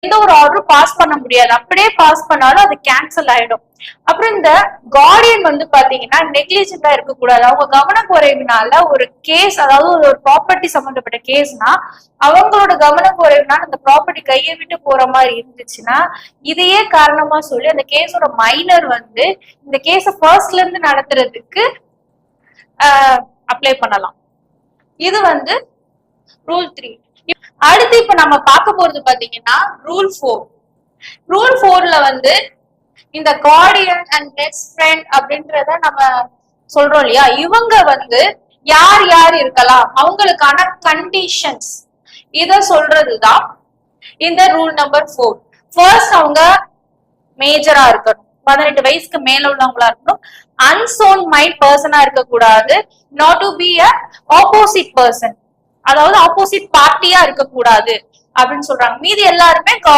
எந்த ஒரு ஆர்டரும் பாஸ் பண்ண முடியாது. அப்படியே பாஸ் பண்ணாலும் அது கேன்சல் ஆயிடும். அப்புறம் இந்த கார்டியன் வந்து பாத்தீங்கன்னா நெக்லிஜென்டா இருக்கக்கூடாது. அவங்க கவனக்குறைவுனால ஒரு கேஸ், அதாவது ஒரு ப்ராப்பர்ட்டி சம்பந்தப்பட்ட கேஸ்னா அவங்களோட கவனக்குறைவுனால அந்த ப்ராப்பர்ட்டி கையை விட்டு போற மாதிரி இருந்துச்சுன்னா இதையே காரணமா சொல்லி அந்த கேஸோட மைனர் வந்து இந்த கேஸ ஃபர்ஸ்ட்ல இருந்து நடத்துறதுக்கு அப்ளை பண்ணலாம். இது வந்து ரூல் 3. அடுத்து இப்ப நம்ம பார்க்க போறது பாத்தீங்கன்னா ரூல் 4. ரூல் 4ல வந்து இந்த கார்டியன் அண்ட் பெஸ்ட் ஃப்ரெண்ட் அப்படின்றத நம்ம சொல்றோம் இல்லையா, இவங்க வந்து யார் யார் இருக்கலாம், அவங்களுக்கான கண்டிஷன்ஸ் இத சொல்றதுதான் இந்த ரூல் நம்பர் 4. ஃபர்ஸ்ட் அவங்க மேஜரா இருக்கணும், 18 வயசுக்கு மேல உள்ளவங்களா இருக்கணும், அன்சோன் மைண்ட் பர்சனா இருக்கக்கூடாது, not to be a opposite person, அதாவது ஆப்போசிட் பார்ட்டியா இருக்கக்கூடாது அப்படின்னு சொல்றாங்க. மீதி எல்லாருமே